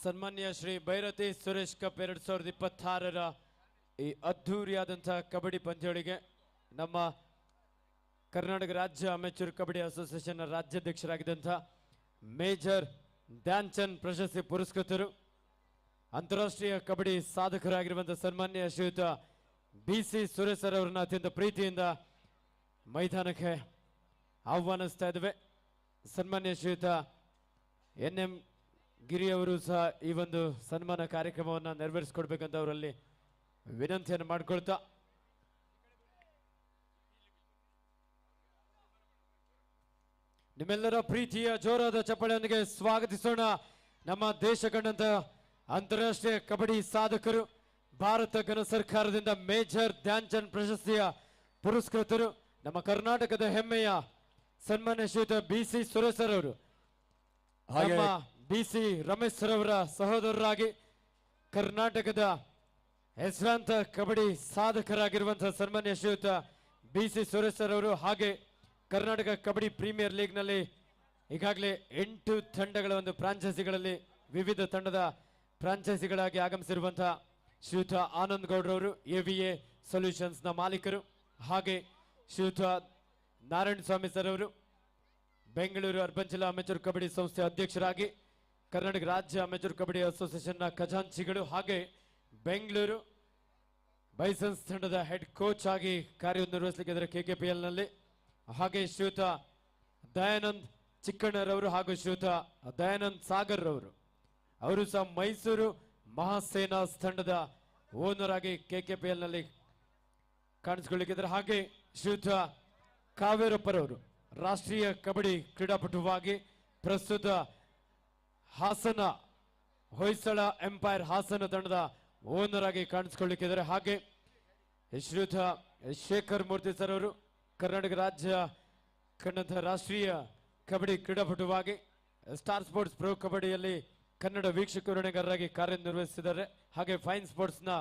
ಸನ್ಮಾನ್ಯ ಶ್ರೀ ಭೈರತಿ ಸುರೇಶ್ ಕಪ್ 2026ರ ಈ ಅದ್ಧೂರಿಯಾದಂತಹ ಕಬಡ್ಡಿ ಪಂದ್ಯಾವಳಿಗೆ ನಮ್ಮ ಕರ್ನಾಟಕ ರಾಜ್ಯ ಅಮೆಚೂರ್ ಕಬಡ್ಡಿ ಅಸೋಸಿಯೇಷನ್ ರಾಜ್ಯಾಧ್ಯಕ್ಷರಾಗಿದ್ದಂತಹ ಮೇಜರ್ ಧ್ಯಾನ್ ಚಂದ್ ಪ್ರಶಸ್ತಿ ಪುರಸ್ಕೃತರು ಅಂತಾರಾಷ್ಟ್ರೀಯ ಕಬಡ್ಡಿ ಸಾಧಕರಾಗಿರುವಂತಹ ಸನ್ಮಾನ್ಯ ಶ್ರೀಯುತ BC ಸುರೇಶ್ ಸರ್ ಅವರನ್ನ ಅತ್ಯಂತ ಪ್ರೀತಿಯಿಂದ ಮೈದಾನಕ್ಕೆ ಆಹ್ವಾನಿಸ್ತಾ ಇದ್ದೇವೆ. ಸನ್ಮಾನ್ಯ ಶ್ರೀಯುತ NM ಗಿರಿ ಅವರು ಸಹ ಈ ಒಂದು ಸನ್ಮಾನ ಕಾರ್ಯಕ್ರಮವನ್ನು ನೆರವೇರಿಸಿಕೊಡ್ಬೇಕಂತ ಅವರಲ್ಲಿ ವಿನಂತಿಯನ್ನು ಮಾಡಿಕೊಳ್ತಾ ನಿಮ್ಮೆಲ್ಲರ ಪ್ರೀತಿಯ ಜೋರಾದ ಚಪ್ಪಾಳೆಯೊಂದಿಗೆ ಸ್ವಾಗತಿಸೋಣ. ನಮ್ಮ ದೇಶ ಕಂಡಂತ ಅಂತಾರಾಷ್ಟ್ರೀಯ ಕಬಡ್ಡಿ ಸಾಧಕರು, ಭಾರತ ಘನ ಸರ್ಕಾರದಿಂದ ಮೇಜರ್ ಧ್ಯಾನ್ ಚಂದ್ ಪ್ರಶಸ್ತಿಯ ಪುರಸ್ಕೃತರು, ನಮ್ಮ ಕರ್ನಾಟಕದ ಹೆಮ್ಮೆಯ ಸನ್ಮಾನ್ಯ ಶ್ರೀಯುತ BC ಸುರೇಶ್ ಸರ್ ಅವರು, ನಮ್ಮ BC ರಮೇಶ್ ಸರ್ ಅವರ ಸಹೋದರರಾಗಿ ಕರ್ನಾಟಕದ ಹೆಸರಾಂತ ಕಬಡ್ಡಿ ಸಾಧಕರಾಗಿರುವಂತಹ ಸನ್ಮಾನ್ಯ ಶ್ರೀಯುತ BC ಸುರೇಶ್ ಸರ್ ಅವರು, ಹಾಗೆ ಕರ್ನಾಟಕ ಕಬಡ್ಡಿ ಪ್ರೀಮಿಯರ್ ಲೀಗ್ ನಲ್ಲಿ ಈಗಾಗಲೇ 8 ತಂಡಗಳ ಒಂದು ಫ್ರಾಂಚೈಸಿಗಳಲ್ಲಿ ವಿವಿಧ ತಂಡದ ಫ್ರಾಂಚೈಸಿಗಳಾಗಿ ಆಗಮಿಸಿರುವಂತಹ ಶ್ರೀಯುತ ಆನಂದ್ ಗೌಡ್ರವರು, AVA ಸೊಲ್ಯೂಷನ್ಸ್ ನ ಮಾಲೀಕರು, ಹಾಗೆ ಶ್ರೀಯುತ ನಾರಾಯಣ ಸ್ವಾಮಿ ಸರ್ ಅವರು ಬೆಂಗಳೂರು ಅರ್ಬನ್ ಜಿಲ್ಲಾ ಅಮೆಚೂರ್ ಕಬಡ್ಡಿ ಸಂಸ್ಥೆ ಅಧ್ಯಕ್ಷರಾಗಿ ಕರ್ನಾಟಕ ರಾಜ್ಯ ಅಮೆಚೂರ್ ಕಬಡ್ಡಿ ಅಸೋಸಿಯೇಷನ್ ನ ಖಜಾಂಚಿಗಳು, ಹಾಗೆ ಬೆಂಗಳೂರು ಬೈಸನ್ಸ್ ತಂಡದ ಹೆಡ್ ಕೋಚ್ ಆಗಿ ಕಾರ್ಯನಿರ್ವಹಿಸಲಿದ್ದಾರೆ KKPL ನಲ್ಲಿ, ಹಾಗೆ ಶ್ರೀಯುತ ದಯಾನಂದ್ ಚಿಕ್ಕಣ್ಣರವರು ಹಾಗೂ ಶ್ರೀಯುತ ದಯಾನಂದ್ ಸಾಗರ್ ಅವರು ಸಹ ಮೈಸೂರು ಮಹಾಸೇನಾ ತಂಡದ ಓನರ್ ಆಗಿ KKPL ನಲ್ಲಿ ಕಾಣಿಸಿಕೊಳ್ಳಿದ್ದಾರೆ. ಹಾಗೆ ಶ್ರೀಯುತ ಕಾವೇರಪ್ಪರವರು ರಾಷ್ಟ್ರೀಯ ಕಬಡ್ಡಿ ಕ್ರೀಡಾಪಟುವಾಗಿ ಪ್ರಸ್ತುತ ಹಾಸನ ಹೊಯ್ಸಳ ಎಂಪೈರ್ ಹಾಸನ ತಂಡದ ಓನರ್ ಆಗಿ ಕಾಣಿಸಿಕೊಳ್ಳಿದ್ದಾರೆ. ಹಾಗೆ ಶ್ರೀಯುತ ಶೇಖರ್ ಮೂರ್ತಿ ಸರ್ ಅವರು ಕರ್ನಾಟಕ ರಾಜ್ಯ ಕಂಡಂತಹ ರಾಷ್ಟ್ರೀಯ ಕಬಡ್ಡಿ ಕ್ರೀಡಾಪಟುವಾಗಿ ಸ್ಟಾರ್ ಸ್ಪೋರ್ಟ್ಸ್ ಪ್ರೊ ಕಬಡ್ಡಿಯಲ್ಲಿ ಕನ್ನಡ ವೀಕ್ಷಕರಣೆಗಾರರಾಗಿ ಕಾರ್ಯನಿರ್ವಹಿಸಿದ್ದಾರೆ. ಹಾಗೆ ಫೈನ್ ಸ್ಪೋರ್ಟ್ಸ್ ನ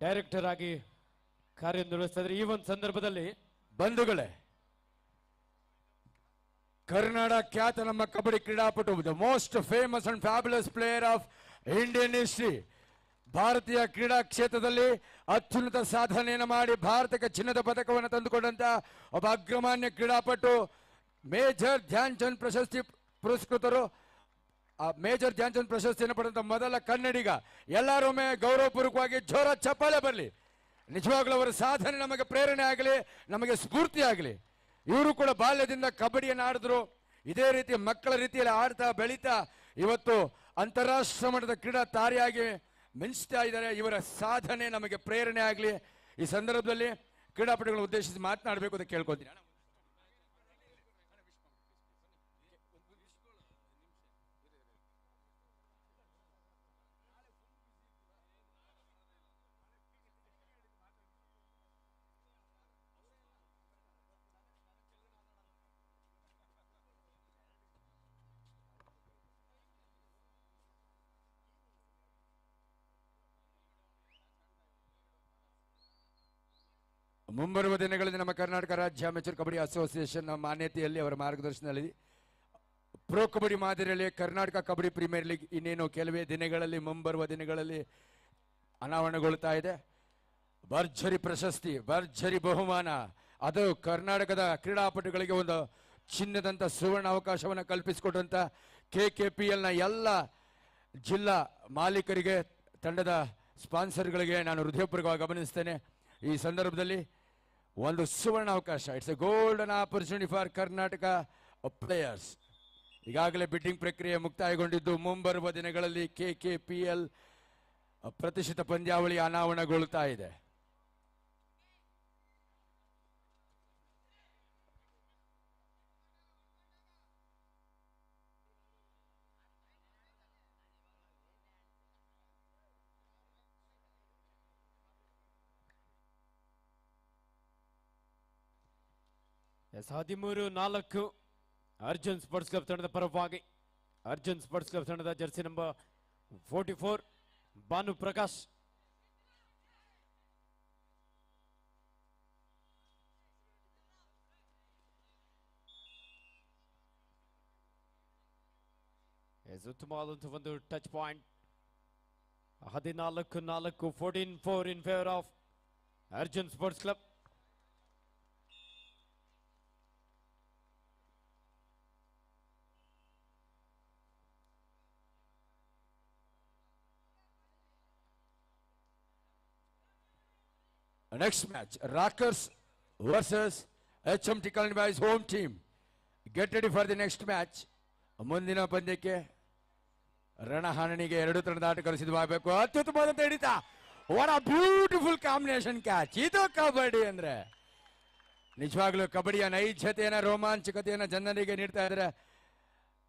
ಡೈರೆಕ್ಟರ್ ಆಗಿ ಕಾರ್ಯನಿರ್ವಹಿಸಿದ್ದಾರೆ. ಈ ಒಂದು ಸಂದರ್ಭದಲ್ಲಿ ಬಂಧುಗಳೇ, ಕರ್ನಾಟಕ ಖ್ಯಾತ ನಮ್ಮ ಕಬಡ್ಡಿ ಕ್ರೀಡಾಪಟು, the most famous and fabulous player of Indian history, ಭಾರತೀಯ ಕ್ರೀಡಾ ಕ್ಷೇತ್ರದಲ್ಲಿ ಅತ್ಯುನ್ನತ ಸಾಧನೆಯನ್ನು ಮಾಡಿ ಭಾರತಕ್ಕೆ ಚಿನ್ನದ ಪದಕವನ್ನು ತಂದುಕೊಂಡಂತ ಒಬ್ಬ ಅಗ್ರಮಾನ್ಯ ಕ್ರೀಡಾಪಟು, ಮೇಜರ್ ಧ್ಯಾನ್ ಚಂದ್ ಪ್ರಶಸ್ತಿ ಪುರಸ್ಕೃತರು. ಆ ಮೇಜರ್ ಧ್ಯಾನ್ ಚಂದ್ ಪ್ರಶಸ್ತಿಯನ್ನು ಪಡೆದಂತ ಮೊದಲ ಕನ್ನಡಿಗ. ಎಲ್ಲರೊಮ್ಮೆ ಗೌರವಪೂರ್ವಕವಾಗಿ ಜೋರ ಚಪ್ಪಾಳೆ ಬರಲಿ. ನಿಜವಾಗ್ಲೂ ಅವರ ಸಾಧನೆ ನಮಗೆ ಪ್ರೇರಣೆ ಆಗಲಿ, ನಮಗೆ ಸ್ಫೂರ್ತಿ ಆಗಲಿ. ಇವರು ಕೂಡ ಬಾಲ್ಯದಿಂದ ಕಬಡ್ಡಿಯನ್ನು ಆಡಿದ್ರು. ಇದೇ ರೀತಿ ಮಕ್ಕಳ ರೀತಿಯಲ್ಲಿ ಆಡ್ತಾ ಬೆಳೀತಾ ಇವತ್ತು ಅಂತಾರಾಷ್ಟ್ರೀಯ ಮಟ್ಟದ ಕ್ರೀಡಾ ತಾರೆಯಾಗಿ ಮಿಂಚ್ತಾ ಇದ್ದಾರೆ. ಇವರ ಸಾಧನೆ ನಮಗೆ ಪ್ರೇರಣೆ ಆಗಲಿ. ಈ ಸಂದರ್ಭದಲ್ಲಿ ಕ್ರೀಡಾಪಟುಗಳನ್ನು ಉದ್ದೇಶಿಸಿ ಮಾತನಾಡಬೇಕು ಅಂತ ಕೇಳ್ಕೊತೀನಿ. ಮುಂಬರುವ ದಿನಗಳಲ್ಲಿ ನಮ್ಮ ಕರ್ನಾಟಕ ರಾಜ್ಯ ಅಮೆಚೂರ್ ಕಬಡ್ಡಿ ಅಸೋಸಿಯೇಷನ್ ಮಾನ್ಯತೆಯಲ್ಲಿ ಅವರ ಮಾರ್ಗದರ್ಶನದಲ್ಲಿ ಪ್ರೋ ಕಬಡ್ಡಿ ಮಾದರಿಯಲ್ಲಿ ಕರ್ನಾಟಕ ಕಬಡ್ಡಿ ಪ್ರೀಮಿಯರ್ ಲೀಗ್ ಇನ್ನೇನು ಕೆಲವೇ ದಿನಗಳಲ್ಲಿ ಮುಂಬರುವ ದಿನಗಳಲ್ಲಿ ಅನಾವರಣಗೊಳ್ತಾ ಇದೆ. ಭರ್ಜರಿ ಪ್ರಶಸ್ತಿ, ಭರ್ಜರಿ ಬಹುಮಾನ, ಅದು ಕರ್ನಾಟಕದ ಕ್ರೀಡಾಪಟುಗಳಿಗೆ ಒಂದು ಚಿನ್ನದಂತ ಸುವರ್ಣ ಅವಕಾಶವನ್ನು ಕಲ್ಪಿಸಿಕೊಟ್ಟಂತ KKPL ನ ಎಲ್ಲ ಜಿಲ್ಲಾ ಮಾಲೀಕರಿಗೆ, ತಂಡದ ಸ್ಪಾನ್ಸರ್ಗಳಿಗೆ ನಾನು ಹೃದಯಪೂರ್ವಕವಾಗಿ ಗಮನಿಸ್ತೇನೆ. ಈ ಸಂದರ್ಭದಲ್ಲಿ ಒಂದು ಸುವರ್ಣ ಅವಕಾಶ, it's A golden opportunity for Karnataka players. ಈಗಾಗಲೇ ಬಿಡ್ಡಿಂಗ್ ಪ್ರಕ್ರಿಯೆ ಮುಕ್ತಾಯಗೊಂಡಿದ್ದು ಮುಂಬರುವ ದಿನಗಳಲ್ಲಿ KKPL ಪ್ರತಿಷ್ಠಿತ ಪಂದ್ಯಾವಳಿ ಅನಾವರಣಗೊಳ್ತಾ ಇದೆ. (13-4) ಅರ್ಜುನ್ ಸ್ಪೋರ್ಟ್ಸ್ ಕ್ಲಬ್ ತಂಡದ ಪರವಾಗಿ ಅರ್ಜುನ್ ಸ್ಪೋರ್ಟ್ಸ್ ಕ್ಲಬ್ ತಂಡದ ಜರ್ಸಿ ನಂಬರ್ 44 ಭಾನು ಪ್ರಕಾಶ್, ಉತ್ತಮವಾದಂತಹ ಒಂದು touch point 14-4 14-4 in favor of Arjun Sports Club. Next match, Rockers versus HMT Colony Boys home team. Get ready for the next match. ಮುಂದಿನ ಪಂದ್ಯಕ್ಕೆ ರಣಹಾಣಿಗೆ ಎರಡು ತಂಡದ ಆಟಗಾರರು ಸಿದ್ಧವಾಗಬೇಕು. ಅತ್ಯುತ್ತಮವಾದಂತ ಹಿಡಿತ. What a beautiful combination catch. ಇದು ಕಬಡ್ಡಿ ಅಂದ್ರೆ ನಿಜವಾಗ್ಲೂ ಕಬಡ್ಡಿಯ ನೈಜತೆಯನ್ನ ರೋಮಾಂಚಕತೆಯನ್ನ ಜನರಿಗೆ ನೀಡ್ತಾ ಇದ್ದಾರೆ.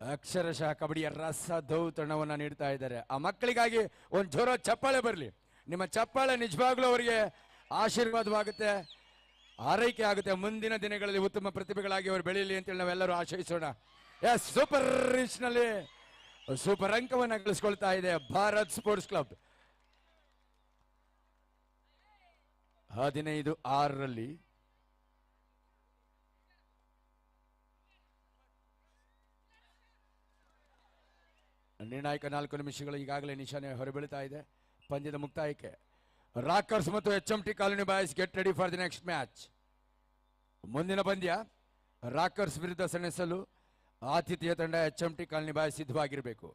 ಅಕ್ಷರಶಃ ಕಬಡ್ಡಿಯ ರಸದೌತಣವನ್ನ ನೀಡ್ತಾ ಇದ್ದಾರೆ. ಆ ಮಕ್ಕಳಿಗಾಗಿ ಒಂದು ಜೋರ ಚಪ್ಪಾಳೆ ಬರಲಿ. ನಿಮ್ಮ ಚಪ್ಪಾಳೆ ನಿಜವಾಗ್ಲೂ ಅವರಿಗೆ ಆಶೀರ್ವಾದವಾಗುತ್ತೆ, ಆರೈಕೆ ಆಗುತ್ತೆ. ಮುಂದಿನ ದಿನಗಳಲ್ಲಿ ಉತ್ತಮ ಪ್ರತಿಭೆಗಳಾಗಿ ಅವರು ಬೆಳೆಯಲಿ ಅಂತೇಳಿ ನಾವೆಲ್ಲರೂ ಆಶಯಿಸೋಣ. ಎಸ್, ಸೂಪರ್ ರಿಚ್ ನಲ್ಲಿ ಸೂಪರ್ ಅಂಕವನ್ನ ಗಳಿಸ್ಕೊಳ್ತಾ ಇದೆ ಭಾರತ್ ಸ್ಪೋರ್ಟ್ಸ್ ಕ್ಲಬ್. 15-6 ನಿರ್ಣಾಯಕ 4 ನಿಮಿಷಗಳು ಈಗಾಗಲೇ ನಿಶಾನೆ ಹೊರಬೀಳ್ತಾ ಇದೆ. ಪಂದ್ಯದ ಮುಕ್ತಾಯಕ್ಕೆ ರಾಕರ್ಸ್ ಮತ್ತು HMT Colony Boys get ready for the next match. ಮುಂದಿನ ಪಂದ್ಯ ರಾಕರ್ಸ್ ವಿರುದ್ಧ ಸೆಣಸಲು ಆತಿಥೇಯ ತಂಡ HMT ಕಾಲೋನಿ ಬಾಯ್ಸ್ ಸಿದ್ಧವಾಗಿರಬೇಕು.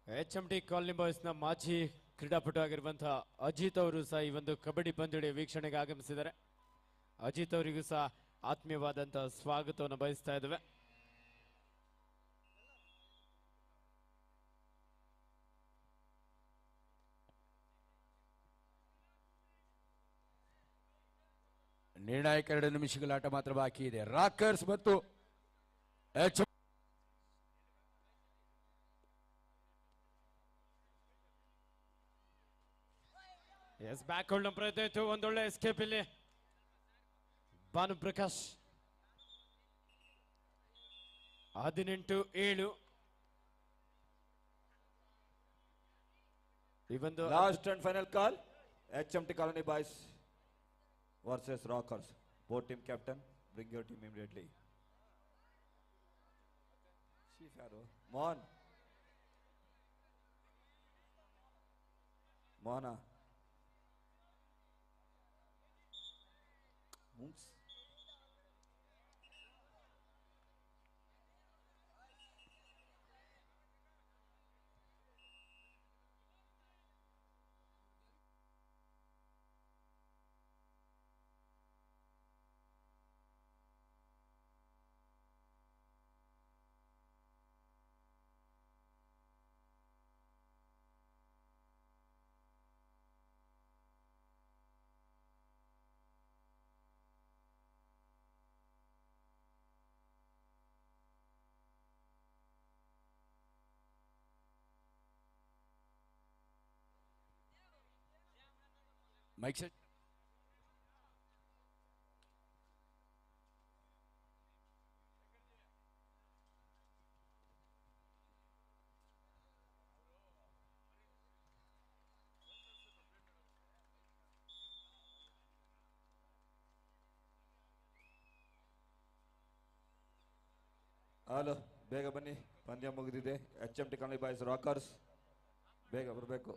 HMT ಕಾಲೋನಿ ಬಾಯ್ಸ್ ನ ಮಾಜಿ ಕ್ರೀಡಾಪಟು ಆಗಿರುವಂತಹ ಅಜಿತ್ ಅವರು ಸಹ ಈ ಒಂದು ಕಬಡ್ಡಿ ಪಂದ್ಯದ ವೀಕ್ಷಣೆಗೆ ಆಗಮಿಸಿದ್ದಾರೆ. ಅಜಿತ್ ಅವರಿಗೂ ಸಹ ಆತ್ಮೀಯವಾದಂತಹ ಸ್ವಾಗತವನ್ನು ಬಯಸ್ತಾ ಇದ್ದೇವೆ. ನಿರ್ಣಾಯಕ 2 ನಿಮಿಷಗಳ ಆಟ ಮಾತ್ರ ಬಾಕಿ ಇದೆ. ರಾಕರ್ಸ್ ಮತ್ತು ಎಸ್, ಬ್ಯಾಕ್ ಹೋಲ್ಡ್ ಪ್ರಯತ್ನ ಇತ್ತು. ಒಂದೊಳ್ಳೆ ಎಸ್ಕೇಪ್ ಇಲ್ಲಿ ಭಾನು ಪ್ರಕಾಶ್. 18-7 ಈ ಒಂದು last and final call. HMT Colony boys versus Rockers. Both team captain, bring your team immediately. Chief ಯಾರು? ಮೋಹನ್. ಮೋಹನ ಮೈಕ್ ಸೆಟ್. ಹಲೋ, ಬೇಗ ಬನ್ನಿ, ಪಂದ್ಯ ಮುಗಿದಿದೆ. HMT ಕಾಲೋನಿ ಬಾಯ್ಸ್ ರಾಕರ್ಸ್, ಬೇಗ ಬರಬೇಕು.